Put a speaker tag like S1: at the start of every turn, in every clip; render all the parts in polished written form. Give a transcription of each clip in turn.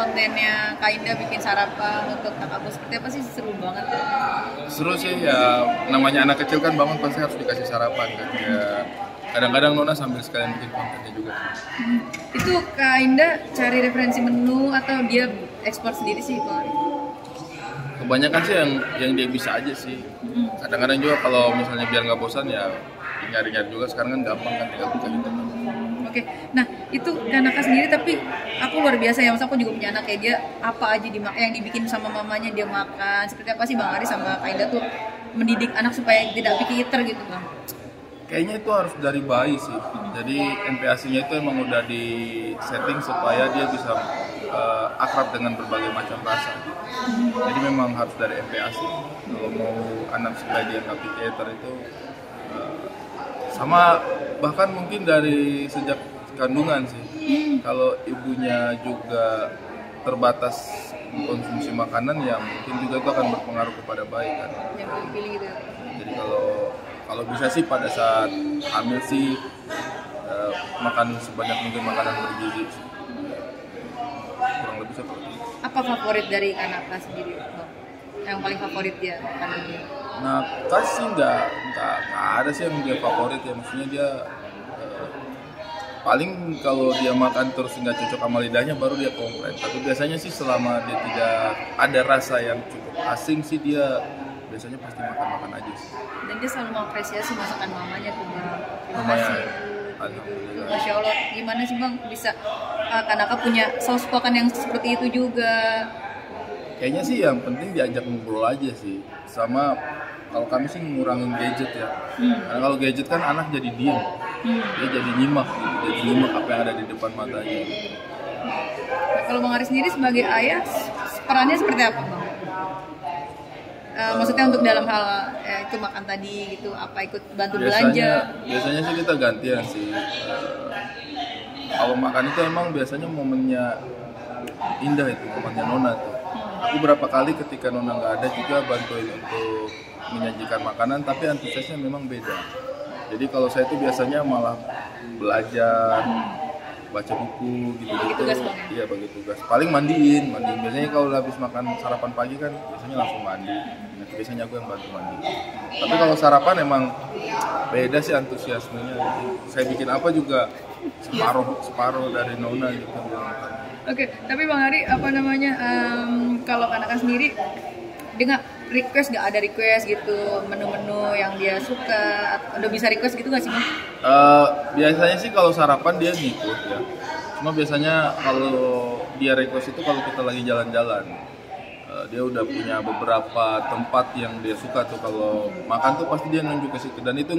S1: kontennya Kak Indah bikin sarapan untuk kakakku seperti apa sih? Seru banget.
S2: Seru sih ya, namanya anak kecil kan bangun pasti harus dikasih sarapan kan ya. Kadang-kadang Nona sambil sekalian bikin kontennya juga.
S1: Itu Kak Indah cari referensi menu atau dia ekspor sendiri sih Bang Ari?
S2: Kebanyakan sih yang dia bisa aja sih. Kadang-kadang juga kalau misalnya biar nggak bosan ya nyari-nyari juga, sekarang kan gampang kan tinggal buka internet.
S1: Oke, nah itu karena Kak sendiri, tapi aku luar biasa ya, masa aku juga punya anak kayak dia, apa aja yang dibikin sama mamanya dia makan. Seperti apa sih Bang Ari sama Kak Indah tuh mendidik anak supaya tidak picky eater gitu Bang?
S2: Kayaknya itu harus dari bayi sih. Jadi MPASI-nya itu emang udah di setting supaya dia bisa akrab dengan berbagai macam rasa. Jadi memang harus dari MPASI. Kalau mau anak supaya dia nggak picky eater itu sama, bahkan mungkin dari sejak kandungan sih. Kalau ibunya juga terbatas konsumsi makanan, ya mungkin juga itu akan berpengaruh kepada bayi kan.
S1: Yang pilih gitu.
S2: Jadi kalau bisa sih pada saat hamil sih makan sebanyak mungkin makanan bergizi. Kurang lebih seperti itu.
S1: Apa favorit dari anak Kak sendiri Bang? Yang paling favorit dia makanannya?
S2: Nah, kasih nggak ada sih yang dia favorit ya, maksudnya dia paling kalau dia makan terus nggak cocok sama lidahnya baru dia komplain. Tapi biasanya sih selama dia tidak ada rasa yang cukup asing sih dia biasanya pasti makan aja sih.
S1: Dan dia selalu mengapresiasi masakan mamanya tuh Bang. Terima
S2: Lumayan.
S1: kasih.
S2: Alhamdulillah.
S1: Masya Allah, gimana sih Bang bisa Kanaka punya sosokan yang seperti itu juga?
S2: Kayaknya sih yang penting diajak ngobrol aja sih. Sama kalau kami sih ngurangin gadget ya. Karena kalau gadget kan anak jadi diem. Dia jadi nyimak gitu. Jadi nyimak apa yang ada di depan matanya gitu.
S1: Nah, kalau Bang Ari sendiri sebagai ayah, perannya seperti apa Bang? Maksudnya untuk dalam hal itu makan tadi gitu, apa ikut bantu belanja?
S2: Biasanya sih kita gantian sih. Kalau makan itu emang biasanya momennya indah itu, momennya Nona tuh. Aku berapa kali ketika Nona nggak ada juga bantuin untuk menyajikan makanan, tapi antusiasnya memang beda. Jadi kalau saya itu biasanya malah belajar, baca buku gitu-gitu. Iya, bagi tugas. Paling mandiin. Biasanya kalau habis makan sarapan pagi kan biasanya langsung mandi. Nah, biasanya aku yang bantu mandi. Tapi kalau sarapan emang beda sih antusiasmenya. Jadi, saya bikin apa juga separuh dari Nona gitu.
S1: Oke, tapi Bang Ari apa namanya kalau Kanaka sendiri dengan request, nggak ada request gitu menu-menu yang dia suka, udah bisa request gitu nggak sih Bang?
S2: Biasanya sih kalau sarapan dia ngikut ya. Cuma biasanya kalau dia request itu kalau kita lagi jalan-jalan, dia udah punya beberapa tempat yang dia suka tuh. Kalau makan tuh pasti dia nunjuk ke situ, dan itu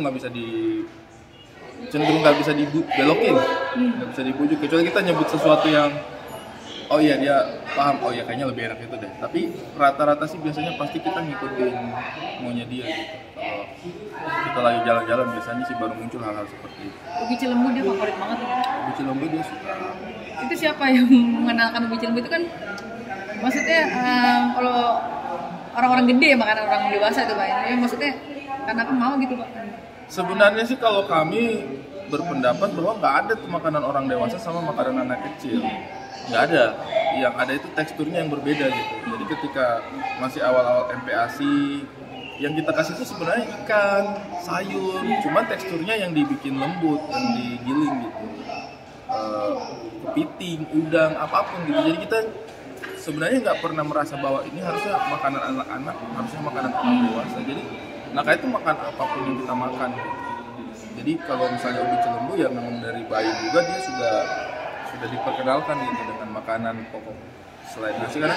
S2: cenderung nggak bisa dibelokin, nggak bisa dibujuk, kecuali kita nyebut sesuatu yang oh iya dia paham, oh iya kayaknya lebih enak itu deh. Tapi rata-rata sih biasanya pasti kita ngikutin maunya dia gitu. Kalau kita lagi jalan-jalan biasanya sih baru muncul hal-hal seperti itu.
S1: Ubi cilembu dia favorit banget.
S2: Ubi cilembu dia suka.
S1: Itu siapa yang mengenalkan ubi cilembu itu kan? Maksudnya kalau orang-orang gede ya makan orang dewasa itu Pak. Ya, maksudnya karena aku mau gitu Pak.
S2: Sebenarnya sih kalau kami berpendapat bahwa nggak ada tuh makanan orang dewasa sama makanan anak kecil. Nggak ada. Yang ada itu teksturnya yang berbeda gitu. Jadi ketika masih awal-awal MPASI, yang kita kasih itu sebenarnya ikan, sayur, cuman teksturnya yang dibikin lembut, yang digiling gitu. Kepiting, udang, apapun gitu. Jadi kita sebenarnya nggak pernah merasa bahwa ini harusnya makanan anak-anak, harusnya makanan orang dewasa. Jadi Naka itu makan apapun yang kita makan gitu. Jadi kalau misalnya ubi cilembu ya memang dari bayi juga dia sudah diperkenalkan gitu dengan makanan pokok selain nasi, karena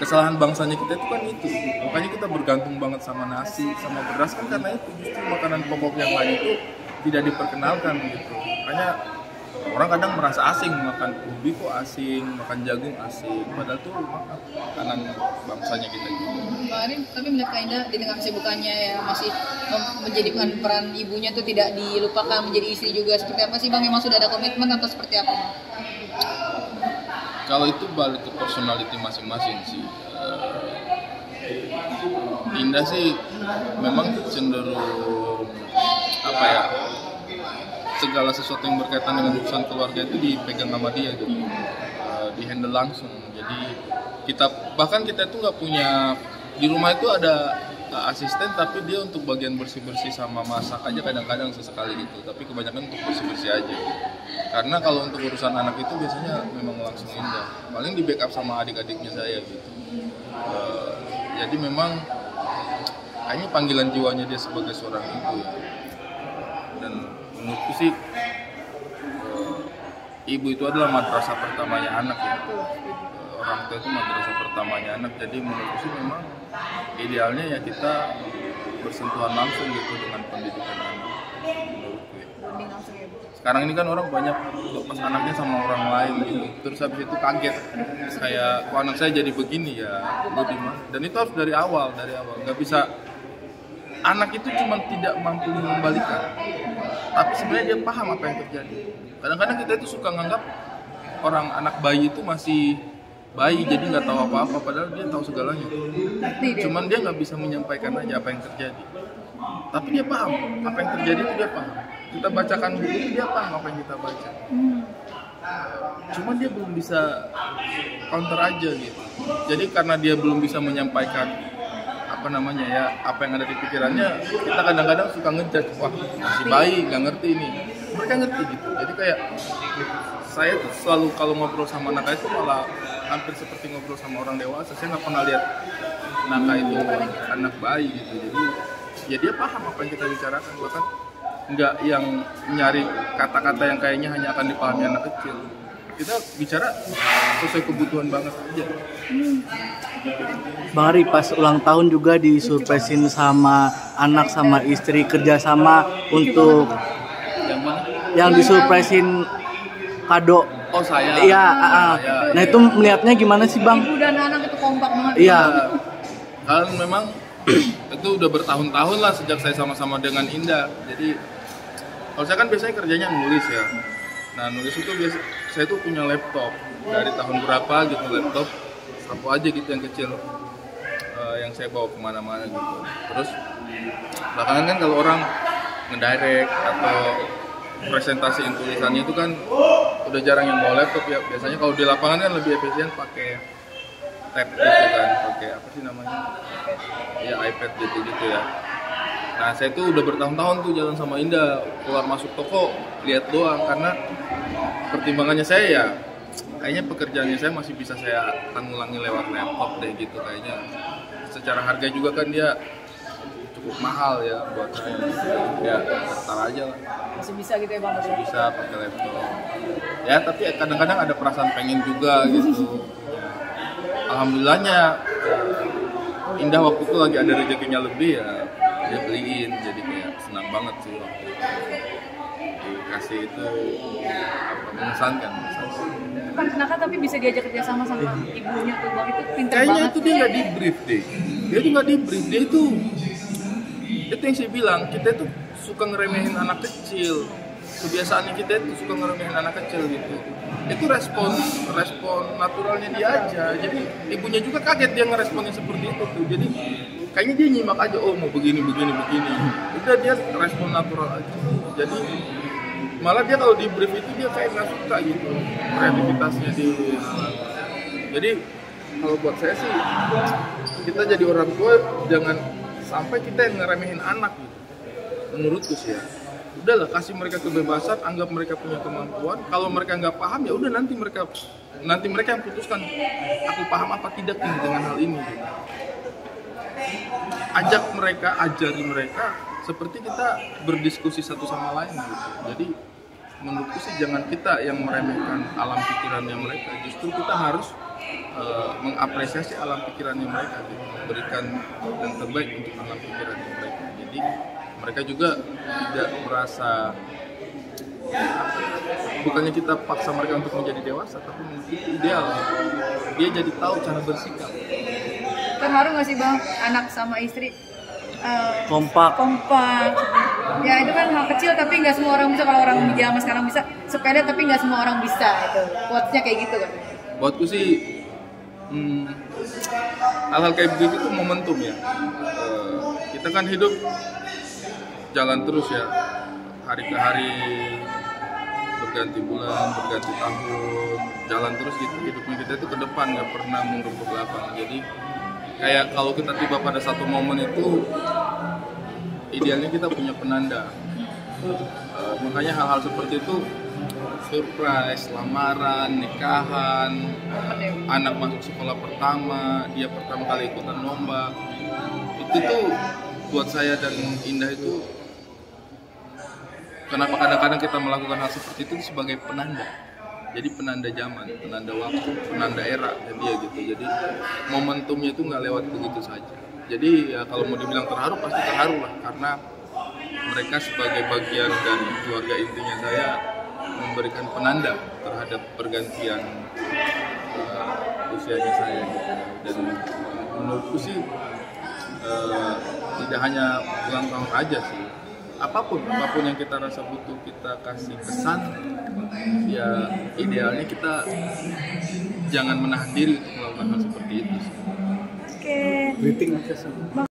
S2: kesalahan bangsanya kita itu kan itu, makanya kita bergantung banget sama nasi sama beras kan, karena itu justru makanan pokok yang lain itu tidak diperkenalkan gitu. Makanya orang kadang merasa asing makan ubi, kok asing, makan jagung asing, padahal tuh makanan bangsanya kita juga.
S1: Kemarin tapi melihat Kak Indah di tengah kesibukannya ya masih menjadikan peran ibunya tuh tidak dilupakan, menjadi istri juga. Seperti apa sih Bang? Memang sudah ada komitmen atau seperti apa Bang?
S2: Kalau itu balik ke personality masing-masing sih. Indah sih memang cenderung apa ya, segala sesuatu yang berkaitan dengan urusan keluarga itu dipegang sama dia gitu. dihandle langsung. Jadi bahkan kita itu nggak punya, di rumah itu ada asisten, tapi dia untuk bagian bersih-bersih sama masak aja kadang-kadang sesekali gitu, tapi kebanyakan untuk bersih-bersih aja. Karena kalau untuk urusan anak itu biasanya memang langsung Indah, paling di backup sama adik-adiknya saya gitu. Jadi memang kayaknya panggilan jiwanya dia sebagai seorang ibu ya. Dan menurutku sih ibu itu adalah madrasah pertamanya anak ya. Orang tua itu madrasah pertamanya anak, jadi menurutku sih memang idealnya ya kita bersentuhan langsung gitu dengan pendidikan anak. Menurutku ya. Sekarang ini kan orang banyak lepas anaknya sama orang lain gitu, terus habis itu kaget kayak kok anak saya jadi begini ya, dan itu harus dari awal, nggak bisa. Anak itu cuma tidak mampu mengembalikan, tapi sebenarnya dia paham apa yang terjadi. Kadang-kadang kita itu suka nganggap orang anak bayi itu masih bayi, jadi nggak tahu apa-apa, padahal dia tahu segalanya. Cuman dia nggak bisa menyampaikan aja apa yang terjadi. Tapi dia paham apa yang terjadi, itu dia paham. Kita bacakan buku itu dia paham apa yang kita baca. Cuman dia belum bisa counter aja gitu. Jadi karena dia belum bisa menyampaikan apa yang ada di pikirannya, kita kadang-kadang suka ngejudge, wah masih bayi, nggak ngerti ini. Mereka ngerti gitu. Jadi kayak saya tuh selalu kalau ngobrol sama Naka itu malah hampir seperti ngobrol sama orang dewasa. Saya nggak pernah lihat Naka itu anak bayi gitu. Jadi ya dia paham apa yang kita bicarakan, bahkan nggak yang nyari kata-kata yang kayaknya hanya akan dipahami anak kecil. Kita bicara sesuai kebutuhan banget aja.
S3: Bang Ari pas ulang tahun juga disurpresin sama anak sama istri, kerjasama untuk
S2: Yang mana?
S3: yang disurpresin kado.
S2: Oh saya.
S3: Iya. Nah itu melihatnya gimana sih Bang?
S1: Ibu dan anak itu kompak banget.
S3: Iya.
S2: Kan memang itu udah bertahun-tahun lah sejak saya sama-sama dengan Indah. Jadi kalau saya kan biasanya kerjanya nulis ya. Nah nulis itu saya tuh punya laptop dari tahun berapa gitu, laptop satu aja gitu yang kecil, yang saya bawa kemana-mana gitu. Terus belakangan kan kalau orang ngedirect atau presentasiin tulisannya itu kan udah jarang yang bawa laptop ya. Biasanya kalau di lapangan kan lebih efisien pakai tab gitu kan, pakai apa sih namanya, ya iPad gitu ya. Nah saya tuh udah bertahun-tahun tuh jalan sama Indah, keluar masuk toko lihat doang, karena pertimbangannya saya ya kayaknya pekerjaannya saya masih bisa saya tanggulangi lewat laptop deh gitu kayaknya. Secara harga juga kan dia cukup mahal ya buat saya. Ya tertar aja lah.
S1: Masih bisa gitu ya Bang?
S2: Masih bisa pakai laptop. Ya tapi kadang-kadang ada perasaan pengen juga gitu. Alhamdulillahnya Indah waktu itu lagi ada rezekinya lebih ya, dia beliin, jadi kayak senang banget sih waktu itu. Dikasih itu mengesankan.
S1: Kan Naka tapi bisa diajak kerjasama sama ibunya tuh Bang, itu pintar
S2: Kayaknya
S1: banget.
S2: itu dia nggak di brief deh. Dia tuh nggak di brief, dia itu yang saya bilang, kita itu suka ngeremehin anak kecil. Kebiasaan kita itu suka ngeremehin anak kecil gitu. Itu respon naturalnya dia aja. Jadi ibunya juga kaget dia ngeresponnya seperti itu tuh. Jadi kayaknya dia nyimak aja, oh mau begini. Udah dia respon natural aja. Jadi malah dia kalau di brief itu dia kayak nggak suka gitu kreativitasnya di. Jadi kalau buat saya sih kita jadi orang tua jangan sampai kita yang ngeremehin anak gitu. Menurutku sih ya. Udahlah kasih mereka kebebasan, anggap mereka punya kemampuan. Kalau mereka nggak paham ya udah nanti mereka yang putuskan aku paham apa tidak dengan hal ini. Gitu. Ajak mereka, ajari mereka seperti kita berdiskusi satu sama lain gitu. Jadi menurutku sih jangan kita yang meremehkan alam pikirannya mereka, justru kita harus mengapresiasi alam pikirannya mereka gitu. Berikan yang terbaik untuk alam pikirannya mereka. Jadi mereka juga tidak merasa, bukannya kita paksa mereka untuk menjadi dewasa, tapi itu ideal gitu. Dia jadi tahu cara bersikap.
S1: Terharu nggak sih Bang, anak sama istri
S3: Kompak.
S1: Ya itu kan hal kecil tapi nggak semua orang bisa. Kalau orang di zaman sekarang bisa sepeda tapi nggak semua orang bisa, itu quotes-nya kayak gitu kan.
S2: Buatku sih hal-hal kayak begitu tuh momentum ya. Kita kan hidup jalan terus ya, hari ke hari, berganti bulan, berganti tahun. jalan terus gitu, hidupnya kita itu ke depan, nggak pernah mundur ke belakang. Jadi kayak kalau kita tiba pada satu momen itu idealnya kita punya penanda. Makanya hal-hal seperti itu, surprise, lamaran, nikahan, anak masuk sekolah pertama, dia pertama kali ikutan lomba, itu tuh buat saya dan Indah itu, kenapa kadang-kadang kita melakukan hal seperti itu sebagai penanda. Jadi penanda zaman, penanda waktu, penanda era ya dia gitu. Jadi momentumnya itu nggak lewat begitu saja. Jadi ya kalau mau dibilang terharu pasti terharu lah, karena mereka sebagai bagian dari keluarga intinya saya memberikan penanda terhadap pergantian usianya saya gitu. Dan menurutku sih tidak hanya ulang tahun aja sih, apapun yang kita rasa butuh kita kasih pesan, ya idealnya kita jangan menahan diri untuk melakukan hal seperti itu.
S1: Oke.
S3: Greeting aja sih.